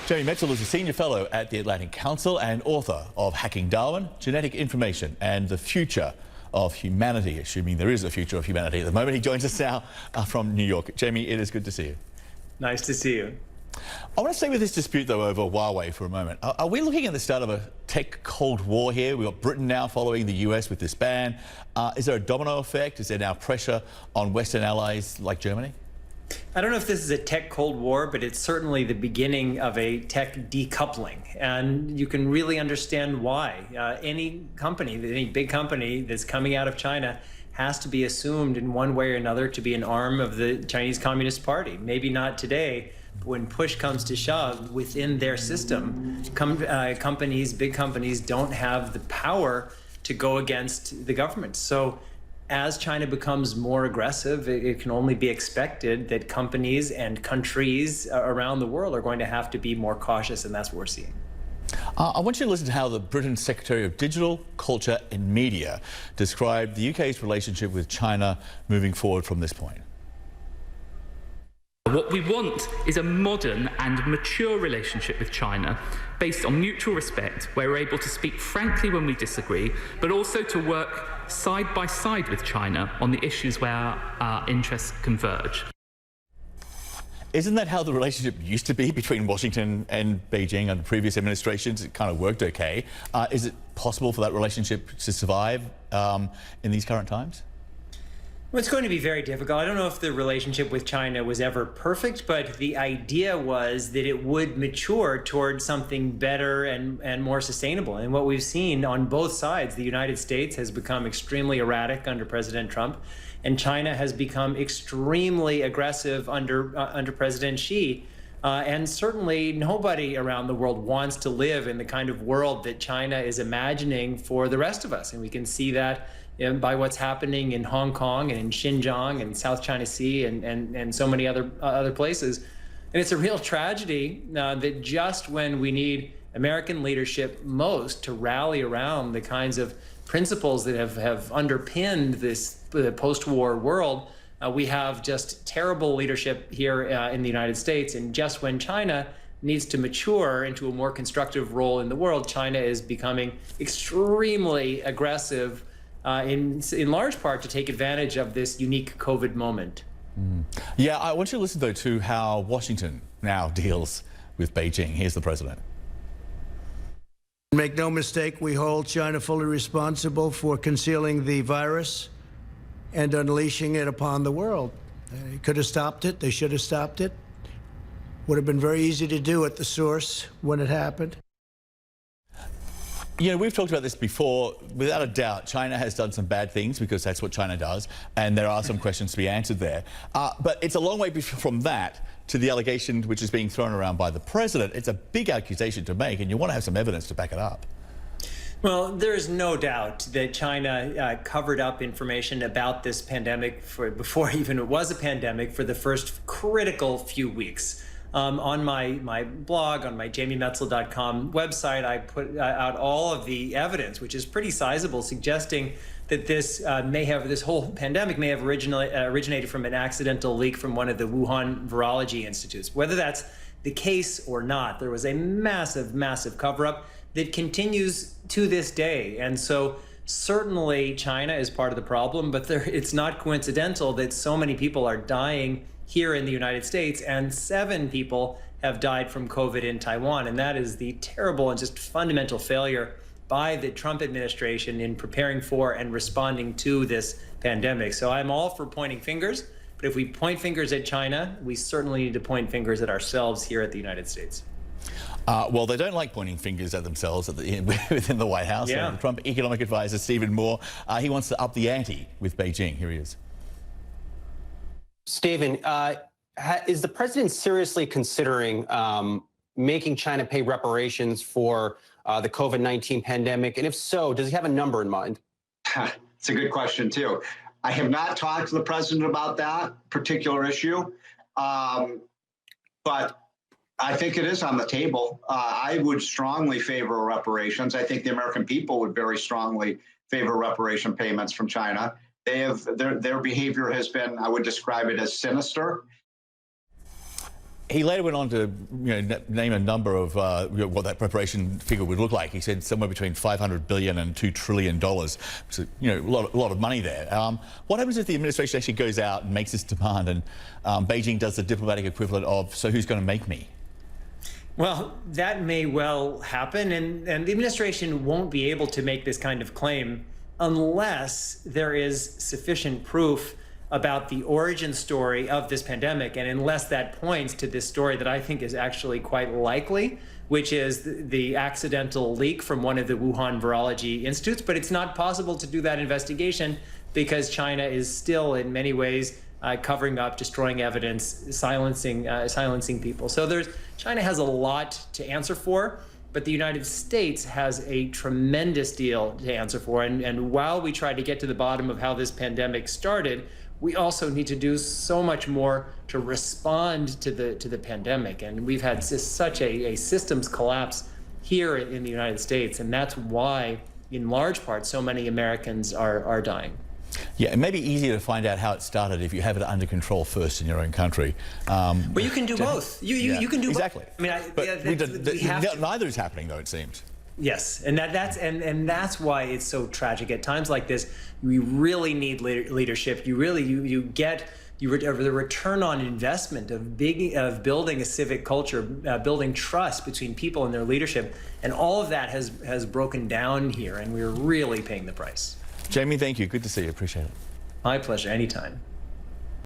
Jamie Metzl is a senior fellow at the Atlantic Council and author of Hacking Darwin, Genetic Information and the Future of Humanity, assuming there is a future of humanity at the moment. He joins us now from New York. Jamie, it is good to see you. Nice to see you. I want to stay with this dispute, though, over Huawei for a moment. Are we looking at the start of a tech Cold War here? We've got Britain now following the US with this ban. Is there a domino effect? Is there now pressure on Western allies like Germany? I don't know if this is a tech Cold War, but it's certainly the beginning of a tech decoupling. And you can really understand why. Any big company that's coming out of China has to be assumed in one way or another to be an arm of the Chinese Communist Party. Maybe not today, but when push comes to shove within their system, big companies don't have the power to go against the government. So as China becomes more aggressive, it can only be expected that companies and countries around the world are going to have to be more cautious, and that's what we're seeing. I want you to listen to how the Britain's Secretary of Digital, Culture and Media described the UK's relationship with China moving forward from this point. What we want is a modern and mature relationship with China based on mutual respect, where we're able to speak frankly when we disagree, but also to work side by side with China on the issues where our interests converge. Isn't that how the relationship used to be between Washington and Beijing under previous administrations? It kind of worked okay. Is it possible for that relationship to survive in these current times? Well, it's going to be very difficult. I don't know if the relationship with China was ever perfect, but the idea was that it would mature towards something better and more sustainable. And what we've seen on both sides, the United States has become extremely erratic under President Trump, and China has become extremely aggressive under President Xi. And certainly nobody around the world wants to live in the kind of world that China is imagining for the rest of us. And we can see that by what's happening in Hong Kong and in Xinjiang and South China Sea and so many other places. And it's a real tragedy that just when we need American leadership most to rally around the kinds of principles that have underpinned the post-war world, we have just terrible leadership here in the United States. And just when China needs to mature into a more constructive role in the world, China is becoming extremely aggressive in large part to take advantage of this unique COVID moment. Yeah, I want you to listen, though, to how Washington now deals with Beijing. Here's the president. Make no mistake, we hold China fully responsible for concealing the virus and unleashing it upon the world. They could have stopped it. They should have stopped it. Would have been very easy to do at the source when it happened. You know, we've talked about this before. Without a doubt, China has done some bad things because that's what China does, and there are some questions to be answered there. But it's a long way from that to the allegation which is being thrown around by the president. It's a big accusation to make, and you want to have some evidence to back it up. Well, there is no doubt that China covered up information about this pandemic before even it was a pandemic for the first critical few weeks. On my blog, on my jamiemetzl.com website, I put out all of the evidence, which is pretty sizable, suggesting that this whole pandemic may have originated from an accidental leak from one of the Wuhan virology institutes. Whether that's the case or not, there was a massive, massive cover-up that continues to this day. And so certainly China is part of the problem, but it's not coincidental that so many people are dying here in the United States, and 7 people have died from COVID in Taiwan. And that is the terrible and just fundamental failure by the Trump administration in preparing for and responding to this pandemic. So I'm all for pointing fingers, but if we point fingers at China, we certainly need to point fingers at ourselves here at the United States. Well, they don't like pointing fingers at themselves within the White House. Yeah. The Trump economic advisor, Stephen Moore, he wants to up the ante with Beijing. Here he is. Stephen, is the president seriously considering making China pay reparations for the COVID-19 pandemic? And if so, does he have a number in mind? It's a good question, too. I have not talked to the president about that particular issue, but I think it is on the table. I would strongly favor reparations. I think the American people would very strongly favor reparation payments from China. Their behavior has been, I would describe it as sinister. He later went on to name a number of what that preparation figure would look like. He said somewhere between $500 billion and $2 trillion. So, a lot of money there. What happens if the administration actually goes out and makes this demand and Beijing does the diplomatic equivalent of, so who's going to make me? Well, that may well happen, and the administration won't be able to make this kind of claim unless there is sufficient proof about the origin story of this pandemic, and unless that points to this story that I think is actually quite likely, which is the accidental leak from one of the Wuhan virology institutes. But it's not possible to do that investigation because China is still in many ways covering up, destroying evidence, silencing people. So China has a lot to answer for, but the United States has a tremendous deal to answer for. And while we try to get to the bottom of how this pandemic started, we also need to do so much more to respond to the pandemic. And we've had such a systems collapse here in the United States, and that's why, in large part, so many Americans are dying. Yeah, it may be easier to find out how it started if you have it under control first in your own country. But you can do both. You can do exactly. both. I mean, neither is happening, though, it seems. Yes, and that's why it's so tragic. At times like this, we really need leadership. You get the return on investment of building a civic culture, building trust between people and their leadership, and all of that has broken down here, and we're really paying the price. Jamie, thank you. Good to see you. Appreciate it. My pleasure. Anytime.